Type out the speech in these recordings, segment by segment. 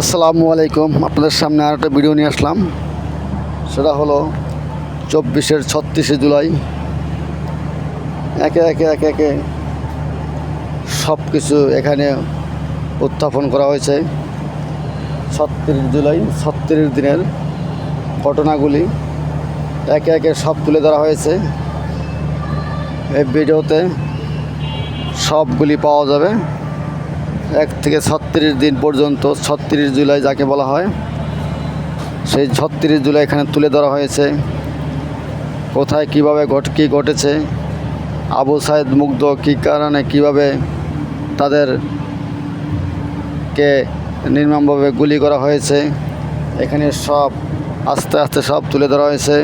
আসসালামু আলাইকুম। আপনাদের সামনে আর একটা ভিডিও নিয়ে আসলাম। সেটা হলো 36শে জুলাই। একে একে একে একে সব কিছু এখানে উত্থাপন করা হয়েছে। 36 জুলাই 36 দিনের ঘটনাগুলি একে একে সব তুলে ধরা হয়েছে। এই ভিডিওতে সবগুলি পাওয়া যাবে। 1 থেকে 36 দিন পর্যন্ত 36 জুলাই যাকে বলা হয়, সেই 36 জুলাই এখানে তুলে ধরা হয়েছে। কোথায় কীভাবে কী ঘটেছে, আবু সাইদ মুগ্ধ কী কারণে কীভাবে তাদেরকে নির্মমভাবে গুলি করা হয়েছে, এখানে সব আস্তে আস্তে সব তুলে ধরা হয়েছে।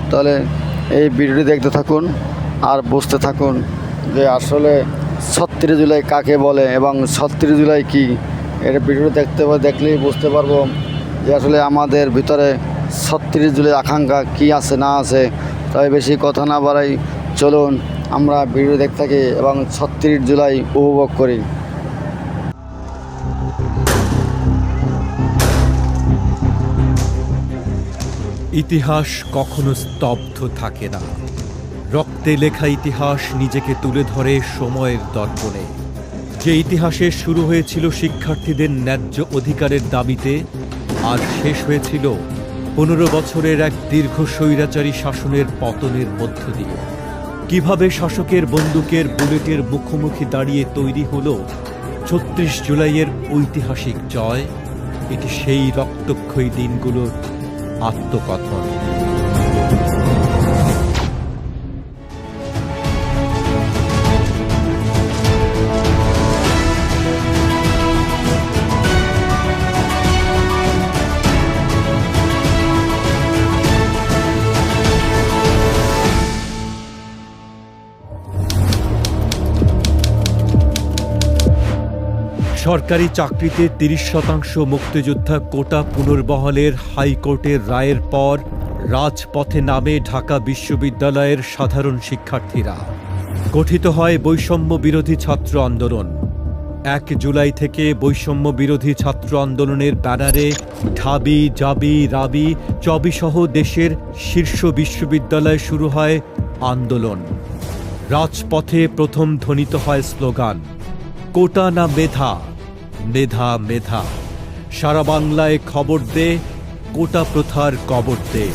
তাহলে এই ভিডিওটি দেখতে থাকুন আর বুঝতে থাকুন যে আসলে 36 জুলাই কাকে বলে এবং 36 জুলাই কী। এটা ভিডিও দেখলেই বুঝতে পারবো যে আসলে আমাদের ভিতরে 36 জুলাই আকাঙ্ক্ষা কী আছে না আছে। তাই বেশি কথা না বাড়াই, চলুন আমরা ভিডিও দেখতে থাকি এবং 36 জুলাই উপভোগ করি। ইতিহাস কখনো স্তব্ধ থাকে না। রক্তে লেখা ইতিহাস নিজেকে তুলে ধরে সময়ের দর্পণে। যে ইতিহাসের শুরু হয়েছিল শিক্ষার্থীদের ন্যায্য অধিকারের দাবিতে, আর শেষ হয়েছিল 15 বছরের এক দীর্ঘ স্বৈরাচারী শাসনের পতনের মধ্য দিয়ে। কিভাবে শাসকের বন্দুকের বুলেটের মুখোমুখি দাঁড়িয়ে তৈরি হলো 36 জুলাইয়ের ঐতিহাসিক জয়। এটি সেই রক্তক্ষয়ী দিনগুলোর আত্মকথন। সরকারি চাকরিতে 30% মুক্তিযোদ্ধা কোটা পুনর্বহালের হাইকোর্টের রায়ের পর রাজপথে নামে ঢাকা বিশ্ববিদ্যালয়ের সাধারণ শিক্ষার্থীরা। গঠিত হয় বৈষম্য বিরোধী ছাত্র আন্দোলন। 1 জুলাই থেকে বৈষম্য বিরোধী ছাত্র আন্দোলনের ব্যানারে ঢাবি, জাবি, রাবি, চবিসহ দেশের শীর্ষ বিশ্ববিদ্যালয়ে শুরু হয় আন্দোলন। রাজপথে প্রথম ধ্বনিত হয় স্লোগান, কোটা না মেধা, মেধা মেধা। সারা বাংলায় খবর দে, কোটা প্রথার কবর দে।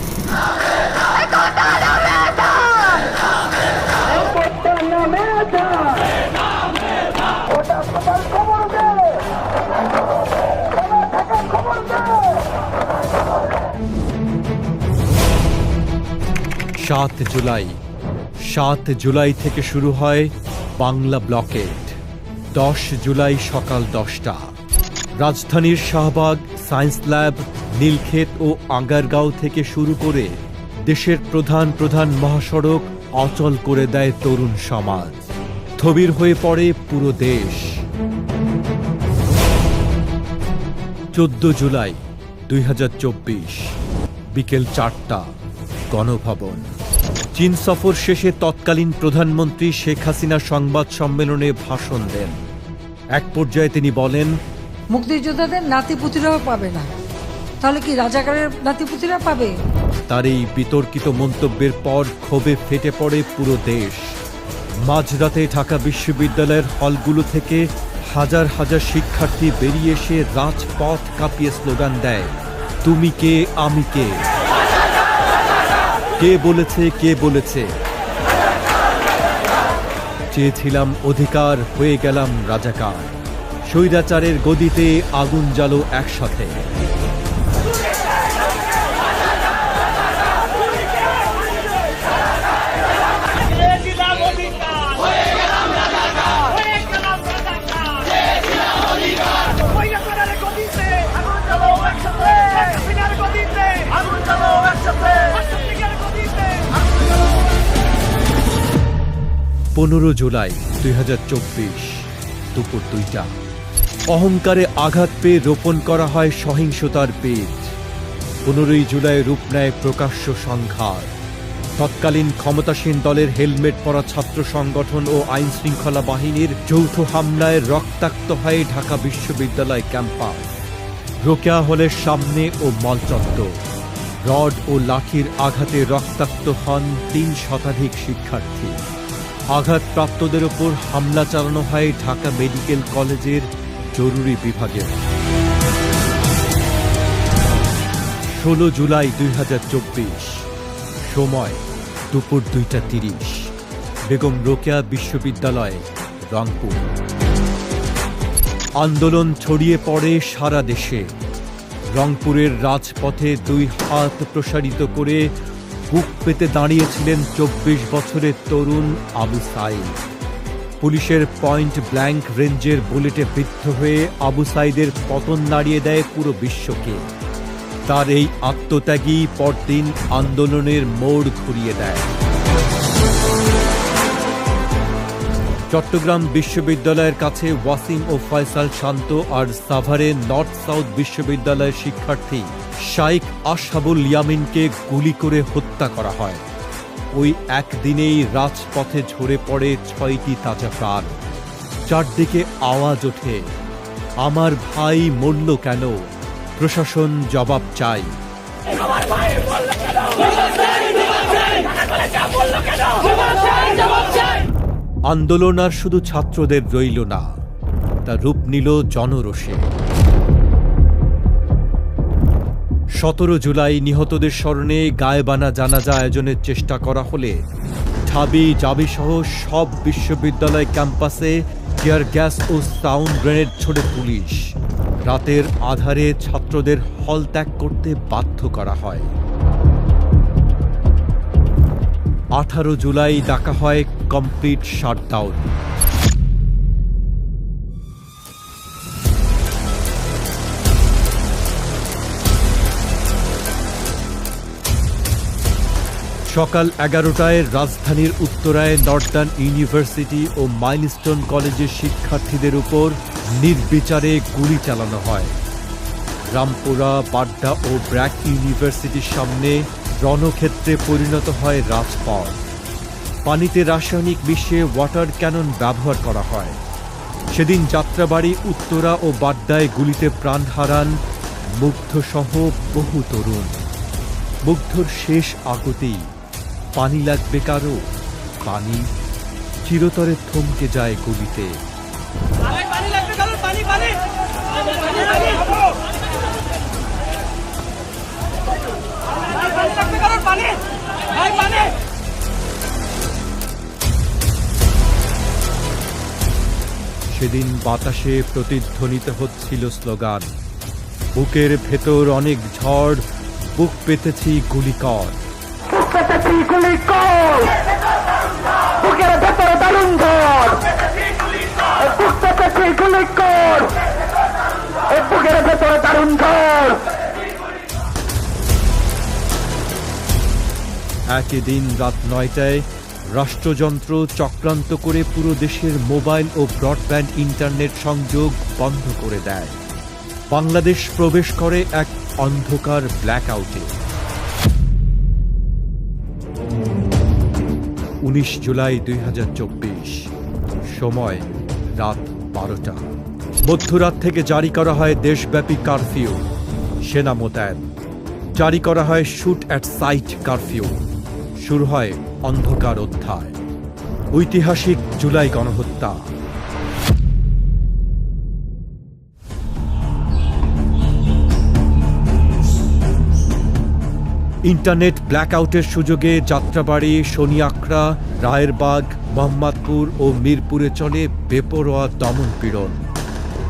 7 জুলাই থেকে শুরু হয় বাংলা ব্লকেড। 10 জুলাই সকাল 10টা রাজধানীর শাহবাগ, সায়েন্স ল্যাব, নীলক্ষেত ও আঙ্গারগাঁও থেকে শুরু করে দেশের প্রধান প্রধান মহাসড়ক অচল করে দেয় তরুণ সমাজ। স্থবির হয়ে পড়ে পুরো দেশ। 14 জুলাই 2024 বিকেল 4টা গণভবন। চীন সফর শেষে তৎকালীন প্রধানমন্ত্রী শেখ হাসিনা সংবাদ সম্মেলনে ভাষণ দেন। এক পর্যায়ে তিনি বলেন, মুক্তিযোদ্ধাদের নাতিপুতিরাও পাবে না, তাহলে কি রাজাকারের নাতিপুতিরা পাবে? তার এই বিতর্কিত মন্তব্যের পর ক্ষোভে ফেটে পড়ে পুরো দেশ। মাঝরাতে ঢাকা বিশ্ববিদ্যালয়ের হলগুলো থেকে হাজার হাজার শিক্ষার্থী বেরিয়ে এসে রাজপথ কাঁপিয়ে স্লোগান দেয়, তুমি কে, আমি কে, কে বলেছে, কে বলেছে। চেয়েছিলাম অধিকার, হয়ে গেলাম রাজাকার। স্বৈরাচারের গদিতে আগুন জ্বালো একসাথে। জুলাই 2024 দুপুর 2টা অহংকারে আঘাত পেয়ে রোপণ করা হয় সহিংসতার বীজ। 15 জুলাই রূপ নেয় প্রকাশ্য সংঘাত। তৎকালীন ক্ষমতাসীন দলের হেলমেট পরা ছাত্র সংগঠন ও আইন শৃঙ্খলা বাহিনীর যৌথ হামলায় রক্তাক্ত হয় ঢাকা বিশ্ববিদ্যালয় ক্যাম্পাস। রোকেয়া হলের সামনে ও মল চত্বর। রড ও লাঠির আঘাতে রক্তাক্ত হন ৩ শতাধিক শিক্ষার্থী। আঘাতপ্রাপ্তদের ওপর হামলা চালানো হয় ঢাকা মেডিকেল কলেজের জরুরি বিভাগে। ১৬ জুলাই ২০২৪, সময় দুপুর ২টা ৩০, বেগম রোকেয়া বিশ্ববিদ্যালয়, রংপুর। আন্দোলন ছড়িয়ে পড়ে সারা দেশে। রংপুরের রাজপথে ২ হাত প্রসারিত করে বুক পেতে দাঁড়িয়েছিলেন ২৪ বছরের তরুণ আবু সাঈদ। পুলিশের পয়েন্ট ব্ল্যাঙ্ক রেঞ্জের বুলেটে বিদ্ধ হয়ে আবু সাঈদের পতন নাড়িয়ে দেয় পুরো বিশ্বকে। তার এই আত্মত্যাগী পরদিন আন্দোলনের মোড় ঘুরিয়ে দেয়। চট্টগ্রাম বিশ্ববিদ্যালয়ের কাছে ওয়াসিম ও ফয়সাল শান্ত আর সাভারে নর্থ সাউথ বিশ্ববিদ্যালয়ের শিক্ষার্থী শাইখ আশহাবুল ইয়ামিনকে গুলি করে হত্যা করা হয়। ওই একদিনেই রাজপথে ঝরে পড়ে ৬টি তাজা প্রাণ। চারদিকে আওয়াজ ওঠে, আমার ভাই মরল কেন? প্রশাসন জবাব চাই। আন্দোলন আর শুধু ছাত্রদের রইল না, তা রূপ নিল জনরোষে। ১৭ জুলাই নিহতদের স্মরণে গায়েবানা জানাজা আয়োজনের চেষ্টা করা হলে ঢাবি জাবিসহ সব বিশ্ববিদ্যালয় ক্যাম্পাসে টিয়ার গ্যাস ও সাউন্ড গ্রেনেড ছোড়ে পুলিশ। রাতের আধারে ছাত্রদের হল ত্যাগ করতে বাধ্য করা হয়। ১৮ জুলাই ডাকা হয় কমপ্লিট শাটডাউন। সকাল ১১টায় রাজধানীর উত্তরায় নর্দার্ন ইউনিভার্সিটি ও মাইলস্টোন কলেজের শিক্ষার্থীদের উপর নির্বিচারে গুলি চালানো হয়। রামপুরা, বাড্ডা ও ব্র্যাক ইউনিভার্সিটির সামনে রণক্ষেত্রে পরিণত হয় রাজপথ। পানিতে রাসায়নিক মিশিয়ে ওয়াটার ক্যানন ব্যবহার করা হয়। সেদিন যাত্রাবাড়ি, উত্তরা ও বাড্ডায় গুলিতে প্রাণ হারান মুগ্ধসহ বহু তরুণ। মুগ্ধর শেষ আকুতি, পানি লাগবে কারো? পানি চিরতরে থমকে যায় গুলিতে। সেদিন বাতাসে প্রতিধ্বনিত হচ্ছিল স্লোগান, বুকের ভেতর অনেক ঝড়, বুক পেতেছি গুলি কর। একই দিন রাত ৯টায় রাষ্ট্রযন্ত্র চক্রান্ত করে পুরো দেশের মোবাইল ও ব্রডব্যান্ড ইন্টারনেট সংযোগ বন্ধ করে দেয়। বাংলাদেশ প্রবেশ করে এক অন্ধকার ব্ল্যাকআউটে। ১৯ জুলাই ২০২৪, সময় রাত ১২টা। মধ্যরাত থেকে জারি করা হয় দেশব্যাপী কারফিউ, সেনা মোতায়েন। জারি করা হয় শুট অ্যাট সাইট কারফিউ। শুরু হয় অন্ধকার অধ্যায়, ঐতিহাসিক জুলাই গণহত্যা। ইন্টারনেট ব্ল্যাকআউটের সুযোগে যাত্রাবাড়ি, শনিয়াকড়া, রায়েরবাগ, মোহাম্মদপুর ও মিরপুরে চলে বেপরোয়া দমনপীড়ন।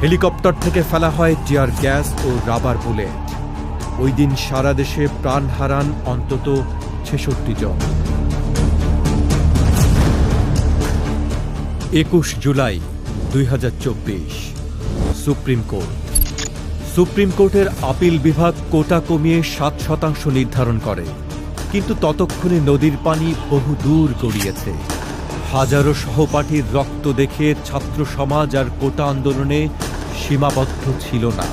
হেলিকপ্টার থেকে ফেলা হয় টিয়ার গ্যাস ও রাবার বুলেট। ওই দিন সারা দেশে প্রাণ হারান অন্তত ৬৬ জন। ২১ জুলাই ২০২৪, সুপ্রিম কোর্ট। সুপ্রিম কোর্টের আপিল বিভাগ কোটা কমিয়ে ৭% নির্ধারণ করে, কিন্তু ততক্ষণে নদীর পানি বহু দূর গড়িয়েছে। হাজারো সহপাঠীর রক্ত দেখে ছাত্র সমাজ আর কোটা আন্দোলনে সীমাবদ্ধ ছিল না।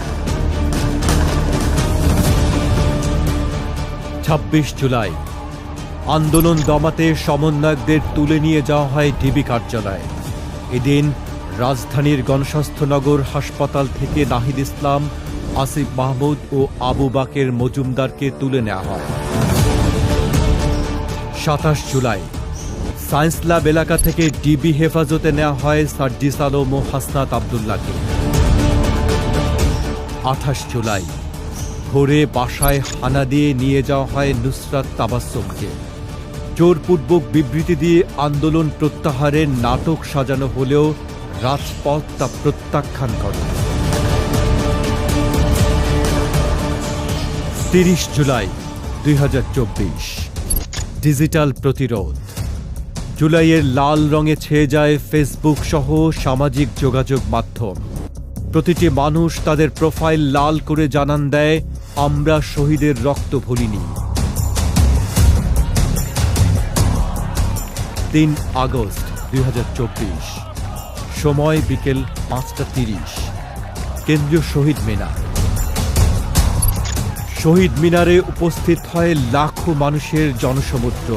২৬ জুলাই আন্দোলন দমাতে সমন্বয়কদের তুলে নিয়ে যাওয়া হয় ডিবি কার্যালয়ে। এদিন রাজধানীর গণস্বাস্থ্যনগর হাসপাতাল থেকে নাহিদ ইসলাম, আসিফ মাহমুদ ও আবু বাকের মজুমদারকে তুলে নেওয়া হয়। 27 জুলাই সায়েন্স ল্যাব এলাকা থেকে ডিবি হেফাজতে নেওয়া হয় সার্জিস আলম ও হাসনাত আবদুল্লাহকে। 28 জুলাই ভোরে বাসায় হানা দিয়ে নিয়ে যাওয়া হয় নুসরাত তাবাসসুমকে। জোরপূর্বক বিবৃতি দিয়ে আন্দোলন প্রত্যাহারের নাটক সাজানো হলেও রাজপথ তা প্রত্যাখ্যান করে। 30 জুলাই 2024 ডিজিটাল প্রতিরোধ। জুলাইয়ের লাল রঙে ছেয়ে যায় ফেসবুক সহ সামাজিক যোগাযোগ মাধ্যম। প্রতিটি মানুষ তাদের প্রোফাইল লাল করে জানান দেয়, আমরা শহীদের রক্ত ভুলিনি। 3 আগস্ট 2024 সময় বিকেল 5:30 কেন্দ্রীয় শহীদ মিনার। শহীদ মিনারে উপস্থিত হয় লাখো মানুষের জনসমুদ্র।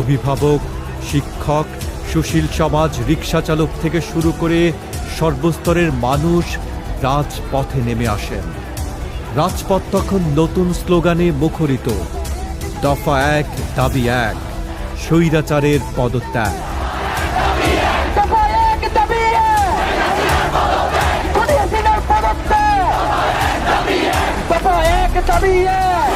অভিভাবক, শিক্ষক, সুশীল সমাজ, রিকশা চালক থেকে শুরু করে সর্বস্তরের মানুষ রাজপথে নেমে আসেন। রাজপথ তখন নতুন স্লোগানে মুখরিত, দফা 1 দাবি 1, স্বৈরাচারের পদত্যাগ। দফা 1 দাবি 1, হাসিনার পদত্যাগ। দফা 1 দাবি 1।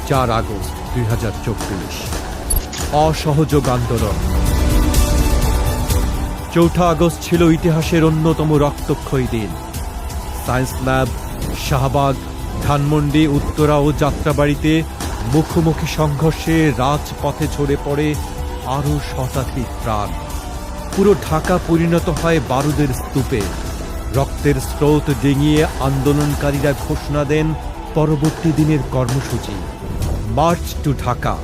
4 আগস্ট 2024 অসহযোগ আন্দোলন। 4 আগস্ট ছিল ইতিহাসের অন্যতম রক্তক্ষয়ী দিন। সায়েন্স ল্যাব, শাহবাগ, ধানমন্ডি, উত্তরা ও যাত্রাবাড়িতে মুখোমুখি সংঘর্ষে রাজপথে ঝরে পড়ে আরও শতাধিক প্রাণ। পুরো ঢাকা পরিণত হয় বারুদের স্তূপে। রক্তের স্রোত ডিঙিয়ে আন্দোলনকারীরা ঘোষণা দেন পরবর্তী দিনের কর্মসূচি, march to Dhaka.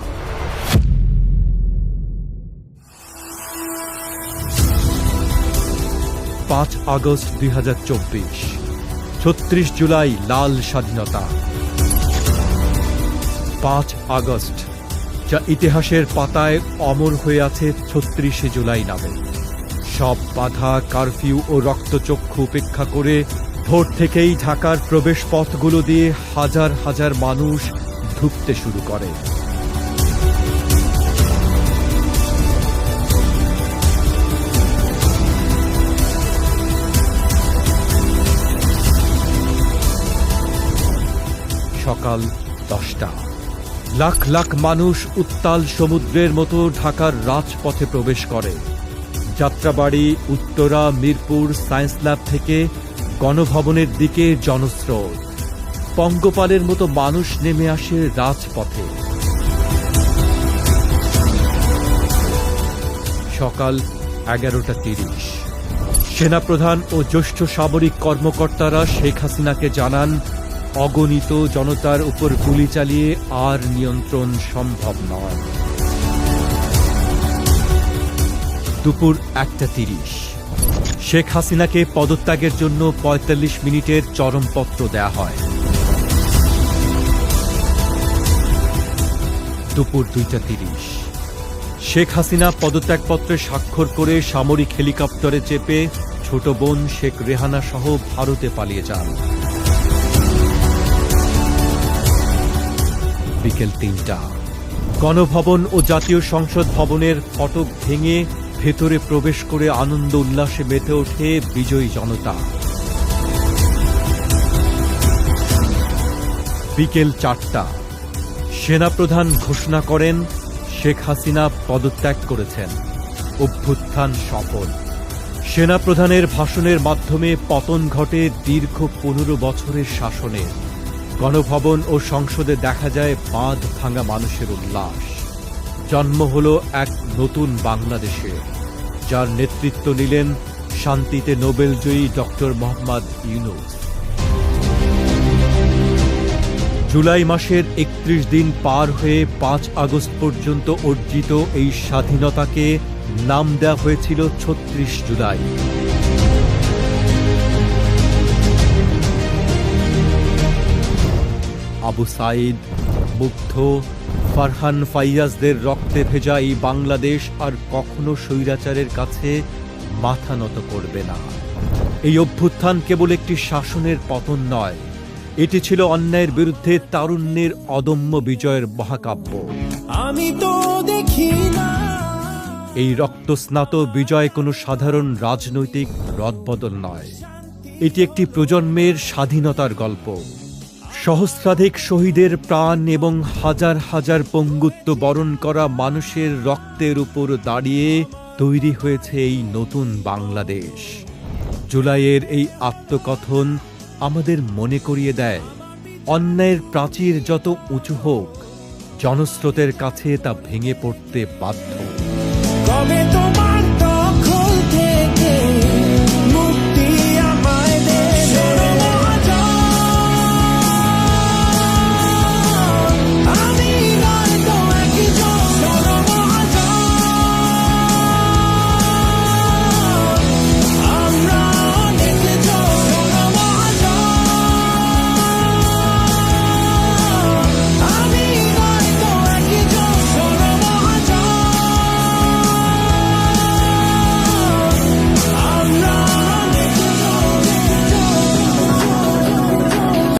5 August 2024 36 July লাল স্বাধীনতা। 5 আগস্ট, যা ইতিহাসের পাতায় অমর হয়ে আছে 36শে জুলাই নামে। সব বাধা, কারফিউ ও রক্তচক্ষু উপেক্ষা করে ভোর থেকেই ঢাকার প্রবেশ পথগুলো দিয়ে হাজার হাজার মানুষ ঢুকতে শুরু করে। সকাল 10টা। লাখ লাখ মানুষ উত্তাল সমুদ্রের মতো ঢাকার রাজপথে প্রবেশ করে। যাত্রাবাড়ি, উত্তরা, মিরপুর, সায়েন্স ল্যাব থেকে গণভবনের দিকে জনস্রোত। পঙ্গপালের মতো মানুষ নেমে আসে রাজপথে। সকাল 11:30 সেনাপ্রধান ও জ্যেষ্ঠ সামরিক কর্মকর্তারা শেখ হাসিনাকে জানান, অগণিত জনতার উপর গুলি চালিয়ে আর নিয়ন্ত্রণ সম্ভব নয়। দুপুর 1:30 শেখ হাসিনাকে পদত্যাগের জন্য 45 মিনিটের চরমপত্র দেয়া হয়। দুপুর 2:30 শেখ হাসিনা পদত্যাগপত্রে স্বাক্ষর করে সামরিক হেলিকপ্টারে চেপে ছোট বোন শেখ রেহানা সহ ভারতে পালিয়ে যান। বিকেল 3টা গণভবন ও জাতীয় সংসদ ভবনের ফটক ভেঙে ভেতরে প্রবেশ করে আনন্দ উল্লাসে মেতে ওঠে বিজয়ী জনতা। বিকেল 4টা সেনাপ্রধান ঘোষণা করেন, শেখ হাসিনা পদত্যাগ করেছেন, অভ্যুত্থান সফল। সেনাপ্রধানের ভাষণের মাধ্যমে পতন ঘটে দীর্ঘ 15 বছরের শাসনের। গণভবন ও সংসদে দেখা যায় বাঁধ ভাঙা মানুষের উল্লাস। জন্ম হল এক নতুন বাংলাদেশে, যার নেতৃত্ব নিলেন শান্তিতে নোবেলজয়ী ডক্টর মোহাম্মদ ইউনূস। জুলাই মাসের 31 দিন পার হয়ে 5 আগস্ট পর্যন্ত অর্জিত এই স্বাধীনতাকে নাম দেওয়া হয়েছিল 36 জুলাই। আবু সাঈদ, মুগ্ধ, ফারহান ফাইয়াজদের রক্তে ভেজা এই বাংলাদেশ আর কখনো স্বৈরাচারের কাছে মাথা নত করবে না। এই অভ্যুত্থান কেবল একটি শাসনের পতন নয়, এটি ছিল অন্যায়ের বিরুদ্ধে তারুণ্যের অদম্য বিজয়ের মহাকাব্য। আমি তো দেখি না। এই রক্তস্নাত বিজয় কোনো সাধারণ রাজনৈতিক রদবদল নয়, এটি একটি প্রজন্মের স্বাধীনতার গল্প। সহস্রাধিক শহীদের প্রাণ এবং হাজার হাজার পঙ্গুত্ব বরণ করা মানুষের রক্তের উপর দাঁড়িয়ে তৈরি হয়েছে এই নতুন বাংলাদেশ। জুলাইয়ের এই আত্মকথন আমাদের মনে করিয়ে দেয়, অন্যায়ের প্রাচীর যত উঁচু হোক, জনস্রোতের কাছে তা ভেঙে পড়তে বাধ্য। কবে তোমার